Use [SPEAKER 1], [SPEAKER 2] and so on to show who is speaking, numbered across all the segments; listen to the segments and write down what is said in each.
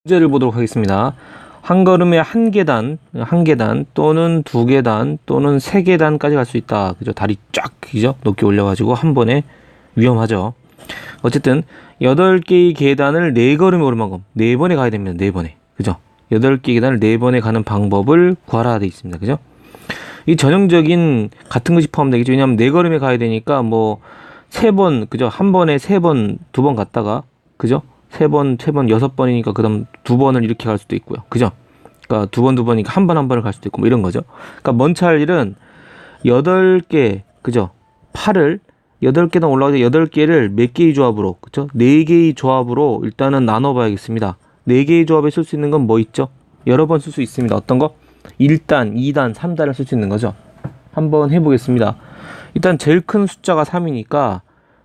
[SPEAKER 1] 문제를 보도록 하겠습니다. 한 걸음에 한 계단 또는 두 계단 또는 세 계단까지 갈 수 있다. 그죠? 다리 쫙, 그죠? 높게 올려가지고 한 번에 위험하죠. 어쨌든 8개의 계단을 4걸음에 오른 방법. 4번에 가야 됩니다. 4번에. 그죠? 8개 계단을 4번에 가는 방법을 구하라 되어 있습니다. 그죠? 이 전형적인 같은 것이 포함되겠죠. 왜냐하면 4걸음에 가야 되니까 뭐 3번, 그죠? 한 번에 3번, 2번 갔다가, 그죠? 3번, 6번이니까 그 다음 2번을 이렇게 갈 수도 있고요. 그죠? 그러니까 2번이니까 한 번을 갈 수도 있고 뭐 이런 거죠. 그러니까 먼찰 일은 8개, 그죠? 팔을 8개단 올라가서 8개를 몇 개의 조합으로, 그죠? 4개의 조합으로 일단은 나눠봐야겠습니다. 4개의 조합에 쓸 수 있는 건 뭐 있죠? 여러 번 쓸 수 있습니다. 어떤 거? 1단, 2단, 3단을 쓸 수 있는 거죠. 한번 해보겠습니다. 일단 제일 큰 숫자가 3이니까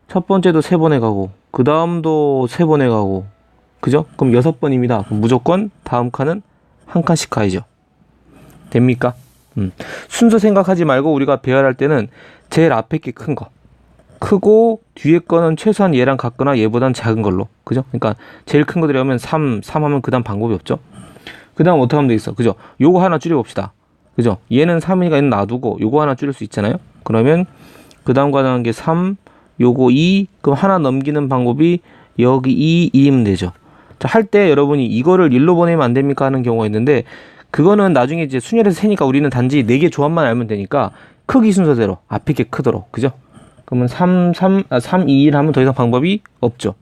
[SPEAKER 1] 첫 번째도 3번에 가고 그 다음도 3번에 가고, 그죠? 그럼 6번입니다. 그럼 무조건 다음 칸은 한 칸씩 가야죠. 됩니까? 순서 생각하지 말고 우리가 배열할 때는 제일 앞에 게 큰 거, 크고 뒤에 거는 최소한 얘랑 같거나 얘보단 작은 걸로, 그죠? 그러니까 제일 큰 거 들어가면 3 하면 그 다음 방법이 없죠. 그 다음 어떻게 하면 되겠어? 그죠? 요거 하나 줄여봅시다. 그죠? 얘는 3이니까 얘는 놔두고 요거 하나 줄일 수 있잖아요. 그러면 그 다음 가능한 게 3, 요거 2, 그럼 하나 넘기는 방법이 여기 2이면 되죠. 자, 할 때 여러분이 이거를 1로 보내면 안 됩니까? 하는 경우가 있는데, 그거는 나중에 이제 순열해서 세니까 우리는 단지 4개 조합만 알면 되니까 크기 순서대로 앞에 게 크도록, 그죠? 그러면 3, 2, 1 하면 더 이상 방법이 없죠.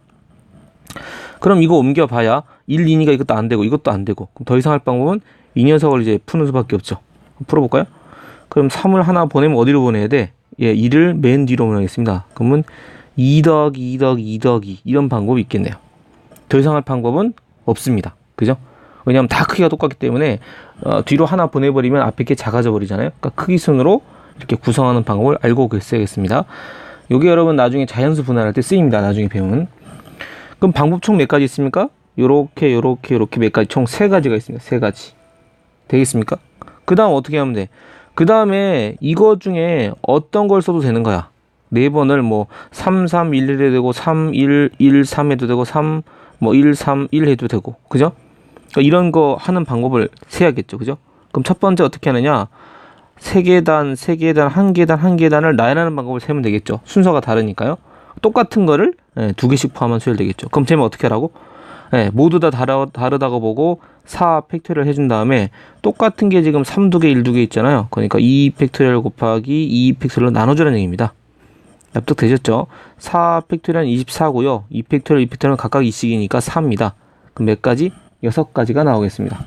[SPEAKER 1] 그럼 이거 옮겨봐야 1, 2니까 이것도 안 되고 이것도 안 되고, 그럼 더 이상 할 방법은 이 녀석을 이제 푸는 수밖에 없죠. 풀어볼까요? 그럼 3을 하나 보내면 어디로 보내야 돼? 예, 2를 맨 뒤로 보내겠습니다. 그러면 2 더하기 2 더하기 2 더하기 이런 방법이 있겠네요. 더 이상 할 방법은 없습니다. 그죠? 왜냐하면 다 크기가 똑같기 때문에 뒤로 하나 보내버리면 앞에 게 작아져 버리잖아요. 그러니까 크기 순으로 이렇게 구성하는 방법을 알고 계셔야겠습니다. 요게 여러분 나중에 자연수 분할할 때 쓰입니다. 나중에 배우는. 그럼 방법 총 몇 가지 있습니까? 요렇게 몇 가지, 총 3가지가 있습니다. 3가지. 되겠습니까? 그 다음 어떻게 하면 돼? 그 다음에 이거 중에 어떤 걸 써도 되는 거야. 4번을 뭐 3, 3, 1 해도 되고 3, 1, 1, 3 해도 되고 3, 뭐 1, 3, 1 해도 되고, 그죠? 그러니까 이런 거 하는 방법을 세야겠죠. 그죠? 그럼 첫 번째 어떻게 하느냐? 3계단, 3계단, 1계단, 1계단을 나열하는 방법을 세면 되겠죠. 순서가 다르니까요. 똑같은 거를 2개씩 포함한 수열 되겠죠. 그럼 쟤는 어떻게 하라고? 모두 다 다르다고 보고 4 팩토리얼 해준 다음에 똑같은 게 지금 3, 2개, 1, 2개 있잖아요. 그러니까 2 팩토리얼 곱하기 2 팩토리얼 나눠주라는 얘기입니다. 납득되셨죠? 4 팩토리얼은 24고요. 2 팩토리얼, 2 팩토리얼은 각각 2씩이니까 4입니다. 그럼 몇 가지? 6가지가 나오겠습니다.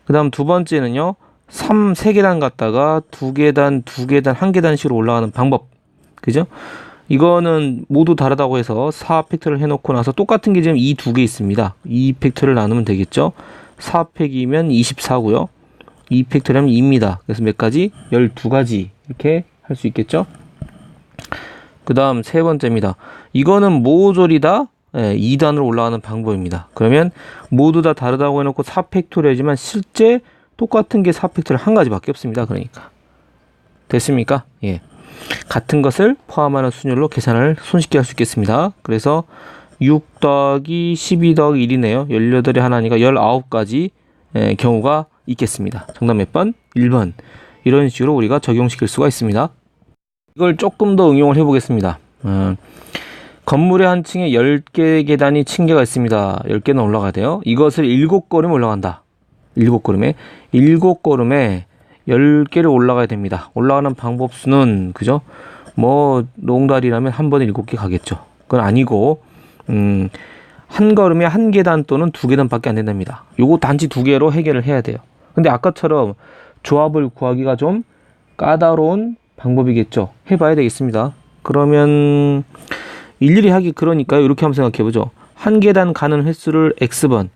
[SPEAKER 1] 그 다음 두 번째는요. 3계단 갔다가 2계단, 1계단씩으로 올라가는 방법. 그죠? 이거는 모두 다르다고 해서 4 팩토리얼 해놓고 나서 똑같은 게 지금 이 2개 있습니다. 2 팩토리얼 나누면 되겠죠? 4 팩이면 24고요. 2 팩토리얼은 2입니다. 그래서 몇 가지? 12가지. 이렇게 할 수 있겠죠? 그 다음 세 번째입니다. 이거는 모조리 다 2단으로 올라가는 방법입니다. 그러면 모두 다 다르다고 해놓고 4 팩토리얼이지만 실제 똑같은 게 4 팩토리얼 한 가지밖에 없습니다. 그러니까. 됐습니까? 예. 같은 것을 포함하는 순열로 계산을 손쉽게 할 수 있겠습니다. 그래서 6 더하기 12 더하기 1이네요. 18에 하나니까 19가지 경우가 있겠습니다. 정답 몇 번? 1번. 이런 식으로 우리가 적용시킬 수가 있습니다. 이걸 조금 더 응용을 해보겠습니다. 건물의 한 층에 10개의 계단이 층계가 있습니다. 10개는 올라가야 돼요. 이것을 7걸음 올라간다. 7걸음에 10개를 올라가야 됩니다. 올라가는 방법 수는, 그죠? 뭐 롱다리라면 한 번에 7개 가겠죠. 그건 아니고 한 걸음에 한 계단 또는 2계단밖에 안 된답니다. 요거 단지 2개로 해결을 해야 돼요. 근데 아까처럼 조합을 구하기가 좀 까다로운 방법이겠죠. 해봐야 되겠습니다. 그러면 일일이 하기 그러니까요. 이렇게 한번 생각해보죠. 한 계단 가는 횟수를 X번,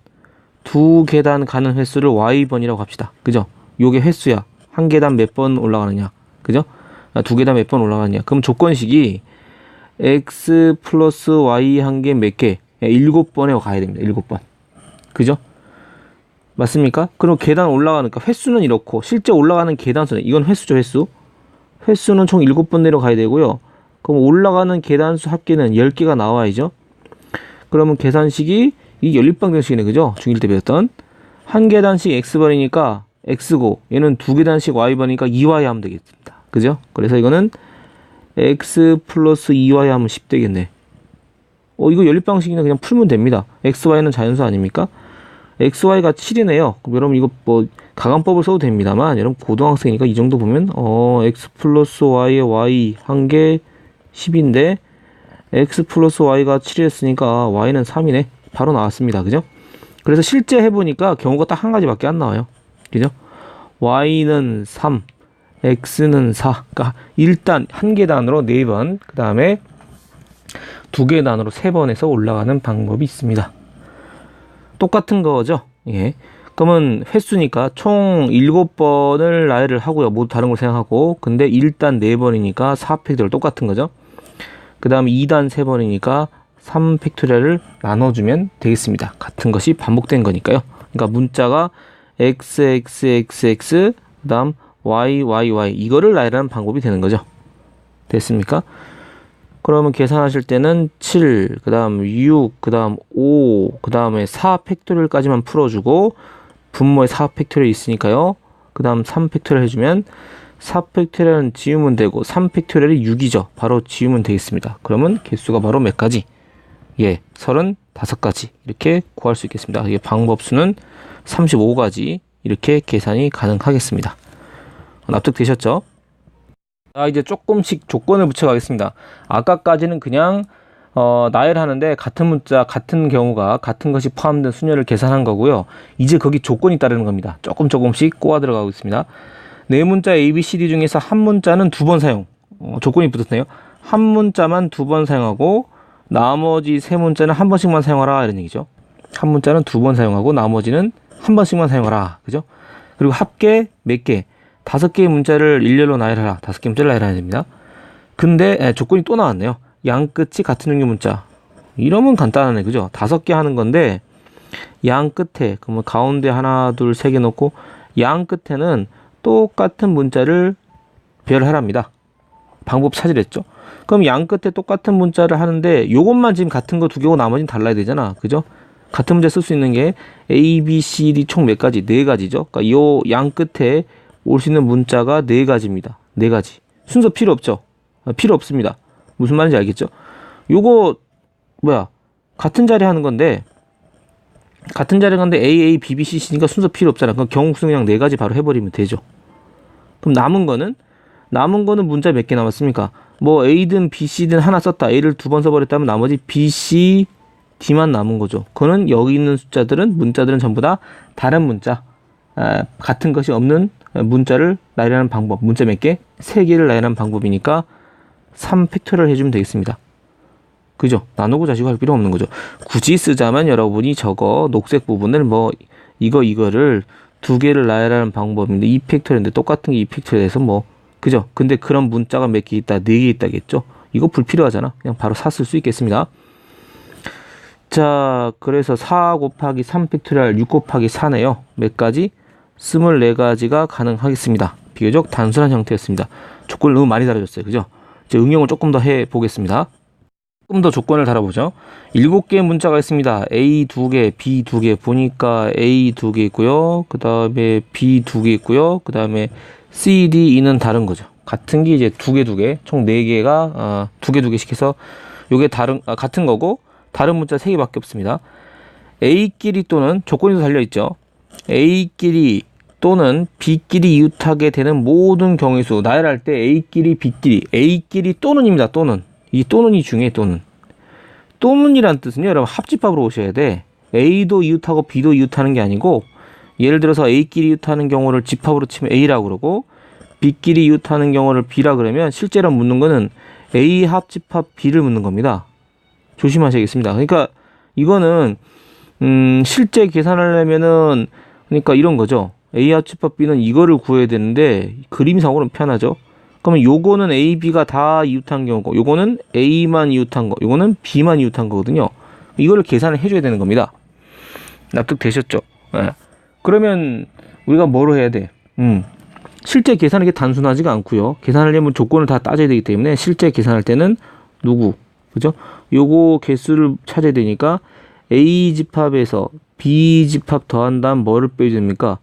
[SPEAKER 1] 2계단 가는 횟수를 Y번이라고 합시다. 그죠? 요게 횟수야. 한 계단 몇 번 올라가느냐. 그죠? 2계단 몇 번 올라가느냐. 그럼 조건식이 X 플러스 Y 한 개 몇 개? 7번에 가야 됩니다. 7번. 그죠? 맞습니까? 그럼 계단 올라가니까 횟수는 이렇고 실제 올라가는 계단 수는 이건 횟수죠. 횟수는 총 7번 내려가야 되고요. 그럼 올라가는 계단 수 합계는 10개가 나와야죠. 그러면 계산식이 이 연립방정식이네, 그죠? 중1 때 배웠던. 한 계단씩 x번이니까 x고, 얘는 두 계단씩 y번이니까 2y 하면 되겠습니다. 그죠? 그래서 이거는 x 플러스 2y 하면 10 되겠네. 이거 연립방식이나 그냥 풀면 됩니다. x, y는 자연수 아닙니까? x, y가 7이네요. 그럼 여러분 이거 뭐 가강법을 써도 됩니다만, 여러분 고등학생이니까 이 정도 보면 x 플러스 y의 y 한 개 10인데 x 플러스 y가 7이었으니까 y는 3이네. 바로 나왔습니다. 그죠? 그래서 실제 해보니까 경우가 딱 한 가지밖에 안 나와요. 그죠? y는 3, x는 4. 그러니까 일단 한 계단으로 4번, 그 다음에 두 계단으로 3번에서 올라가는 방법이 있습니다. 똑같은 거죠. 예. 그러면 횟수니까 총 7번을 나열을 하고요. 모두 다른 걸 생각하고. 근데 1단 4번이니까 4팩토리얼 똑같은 거죠. 그 다음 2단 3번이니까 3팩토리얼을 나눠주면 되겠습니다. 같은 것이 반복된 거니까요. 그러니까 문자가 xxxx 그 다음 yyyy 이거를 나열하는 방법이 되는 거죠. 됐습니까? 그러면 계산하실 때는 7, 그 다음 6, 그 다음 5, 그 다음에 4 팩토리얼까지만 풀어주고 분모에 4 팩토리얼 있으니까요. 그 다음 3 팩토리얼 해주면 4 팩토리얼은 지우면 되고 3 팩토리얼이 6이죠. 바로 지우면 되겠습니다. 그러면 개수가 바로 몇 가지? 예, 35가지 이렇게 구할 수 있겠습니다. 이게 방법수는 35가지 이렇게 계산이 가능하겠습니다. 납득되셨죠? 자, 이제 조금씩 조건을 붙여가겠습니다. 아까까지는 그냥 나열하는데 같은 문자, 같은 경우가 같은 것이 포함된 수녀를 계산한 거고요. 이제 거기 조건이 따르는 겁니다. 조금씩 꼬아 들어가고 있습니다. 네 문자 A, B, C, D 중에서 한 문자는 2번 사용. 조건이 붙었네요. 한 문자만 2번 사용하고 나머지 세 문자는 한 번씩만 사용하라 이런 얘기죠. 한 문자는 2번 사용하고 나머지는 한 번씩만 사용하라. 그죠? 그리고 합계 몇 개? 5개의 문자를 일렬로 나열하라. 5개의 문자를 나열해야 됩니다. 근데 조건이 또 나왔네요. 양 끝이 같은 종류 문자. 이러면 간단하네. 그죠? 5개 하는 건데 양 끝에 그러면 가운데 하나, 둘, 3개 놓고 양 끝에는 똑같은 문자를 배열하랍니다. 방법 찾으랬죠. 그럼 양 끝에 똑같은 문자를 하는데 요것만 지금 같은 거 2개고 나머지는 달라야 되잖아. 그죠? 같은 문제 쓸 수 있는 게 A, B, C, D 총 몇 가지? 4가지죠. 그러니까 요 양 끝에 올 수 있는 문자가 4가지입니다. 4가지. 순서 필요 없죠? 필요 없습니다. 무슨 말인지 알겠죠? 요거 같은 자리 하는 건데 A, A, B, B, C, C니까 순서 필요 없잖아. 그럼 경우수 그냥 4가지 바로 해버리면 되죠. 그럼 남은 거는 문자 몇 개 남았습니까? 뭐 A든 B, C든 하나 썼다. A를 2번 써버렸다면 나머지 B, C, D만 남은 거죠. 그거는 여기 있는 문자들은 전부 다 다른 문자, 같은 것이 없는 문자를 나열하는 방법. 문자 몇 개? 3개를 나열하는 방법이니까 3팩토리얼 해주면 되겠습니다. 그죠? 나누고 자시고 할 필요 없는 거죠. 굳이 쓰자면 여러분이 저거 녹색 부분을 이거를 2개를 나열하는 방법인데 2팩토리얼인데 똑같은 게 2팩토리얼에서 그죠? 근데 그런 문자가 몇 개 있다, 4개 있다겠죠? 이거 불필요하잖아. 그냥 바로 4 쓸 수 있겠습니다. 자, 그래서 4 곱하기 3팩토리얼 6 곱하기 4네요. 몇 가지? 24가지가 가능하겠습니다. 비교적 단순한 형태였습니다. 조건을 너무 많이 달아줬어요. 그죠? 이제 응용을 조금 더 해보겠습니다. 조금 더 조건을 달아보죠. 7개의 문자가 있습니다. A 2개, B 2개 보니까 A 2개 있고요. 그 다음에 B 2개 있고요. 그 다음에 C, D, E는 다른 거죠. 같은 게 이제 2개, 총 4개가 2개씩 해서 요게 같은 거고 다른 문자 3개밖에 없습니다. A끼리 또는 조건이 달려있죠. A끼리 또는 B끼리 이웃하게 되는 모든 경우의 수 나열할 때 A끼리 A끼리 또는입니다. 또는 이 또는이 중요해. 또는이란 뜻은요 여러분 합집합으로 오셔야 돼. A도 이웃하고 B도 이웃하는 게 아니고 예를 들어서 A끼리 이웃하는 경우를 집합으로 치면 A라고 그러고 B끼리 이웃하는 경우를 B라 그러면 실제로 묻는 거는 A 합집합 B를 묻는 겁니다. 조심하셔야겠습니다. 그러니까 이거는 실제 계산하려면은 그러니까 이런 거죠. A 합집합 B는 이거를 구해야 되는데 그림상으로는 편하죠. 그러면 요거는 A, B가 다 이웃한 경우고 요거는 A만 이웃한 거, 요거는 B만 이웃한 거거든요. 이거를 계산을 해줘야 되는 겁니다. 납득되셨죠? 네. 그러면 우리가 뭐로 해야 돼? 실제 계산하기 단순하지가 않고요. 계산하려면 조건을 다 따져야 되기 때문에 실제 계산할 때는 그죠? 요거 개수를 찾아야 되니까 A 집합에서 B 집합 더한다면 뭐를 빼줘야 됩니까?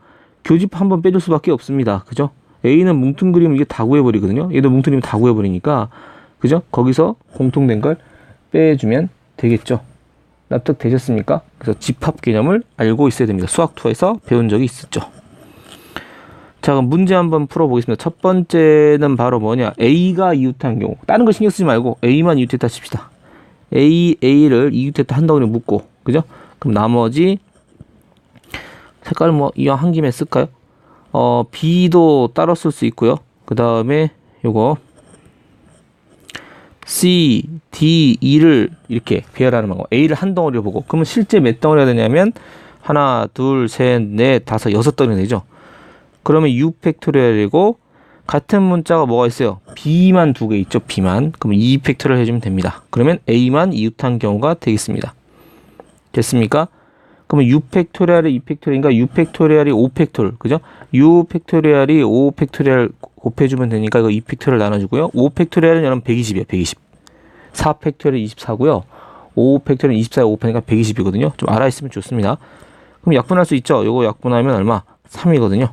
[SPEAKER 1] 교집합 한번 빼줄 수밖에 없습니다. 그죠? A는 뭉뚱그리면 이게 다 구해버리거든요. 얘도 뭉뚱그리면 다 구해버리니까, 그죠? 거기서 공통된 걸 빼주면 되겠죠. 납득되셨습니까? 그래서 집합 개념을 알고 있어야 됩니다. 수학 투어에서 배운 적이 있었죠. 자, 그럼 문제 한번 풀어보겠습니다. 첫 번째는 바로 뭐냐? A가 이웃한 경우. 다른 거 신경 쓰지 말고 A만 이웃했다 칩시다. A를 이웃했다 한 덩어리 묶고, 그죠? 그럼 나머지 색깔 뭐 이왕 한 김에 쓸까요? B도 따로 쓸 수 있고요. 그 다음에 요거 C, D, E를 이렇게 배열하는 방법. A를 한 덩어리로 보고. 그러면 실제 몇 덩어리가 되냐면 하나, 둘, 셋, 넷, 다섯, 여섯 덩어리 되죠. 그러면 U 팩토리얼이고 같은 문자가 뭐가 있어요? B만 두 개 있죠. B만. 그럼 2 팩토리얼 해주면 됩니다. 그러면 A만 이웃한 경우가 되겠습니다. 됐습니까? 그러면 U 팩토리얼이 2 팩토리얼인가? U 팩토리얼이 5 팩토리얼. 그죠? U 팩토리얼이 5 팩토리얼 곱해주면 되니까 이거 2 팩토리얼 나눠주고요. 5 팩토리얼은 여러분 120이에요. 120. 4 팩토리얼이 24고요. 5 팩토리얼은 24에 5 팩이니까 120이거든요. 좀 알아있으면 좋습니다. 그럼 약분할 수 있죠? 요거 약분하면 얼마? 3이거든요.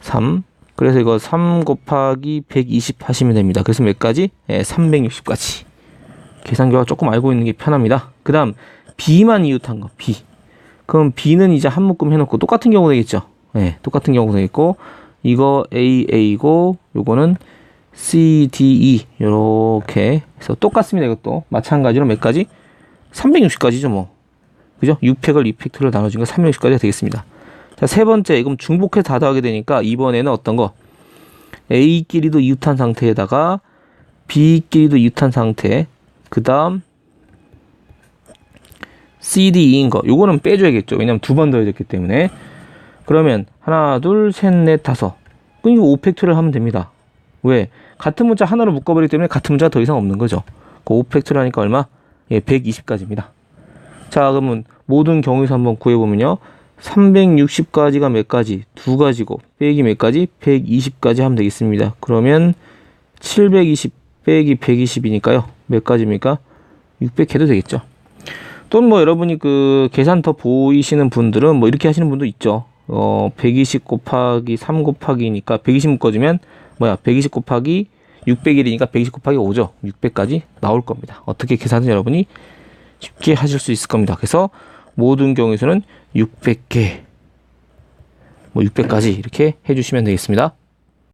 [SPEAKER 1] 3. 그래서 이거 3 곱하기 120 하시면 됩니다. 그래서 몇 가지? 360까지. 계산 결과 조금 알고 있는 게 편합니다. 그 다음 B만 이웃한 거. B. 그럼 B는 이제 한 묶음 해놓고 똑같은 경우 되겠죠? 네, 똑같은 경우 되겠고 이거 AA고 요거는 CDE 요렇게 해서 똑같습니다. 이것도 마찬가지로 몇 가지? 360까지죠 뭐. 그죠? 6팩을 2팩토리얼 나눠준 거 360까지가 되겠습니다. 자, 세 번째, 그럼 중복해서 다 더하게 되니까 이번에는 어떤 거? A끼리도 이웃한 상태에다가 B끼리도 이웃한 상태, 그 다음 CDE인 거. 요거는 빼줘야겠죠. 왜냐면 두 번 더해졌기 때문에. 그러면 하나, 둘, 셋, 넷, 다섯. 그럼 이거 5팩토리얼 하면 됩니다. 왜? 같은 문자 하나로 묶어버리기 때문에 같은 문자가 더 이상 없는 거죠. 그 5팩토리얼 하니까 얼마? 120까지입니다. 자, 그러면 모든 경우에서 한번 구해보면요. 360까지가 몇 가지? 두 가지고 빼기 몇 가지? 120까지 하면 되겠습니다. 그러면 720 빼기 120이니까요. 몇 가지입니까? 600 해도 되겠죠. 또는 뭐 여러분이 그 계산 더 보이시는 분들은 뭐 이렇게 하시는 분도 있죠. 120 곱하기 3 곱하기니까 120 묶어주면 120 곱하기 600일이니까 120 곱하기 5죠. 600까지 나올 겁니다. 어떻게 계산은 여러분이 쉽게 하실 수 있을 겁니다. 그래서 모든 경우에서는 600개, 600까지 이렇게 해주시면 되겠습니다.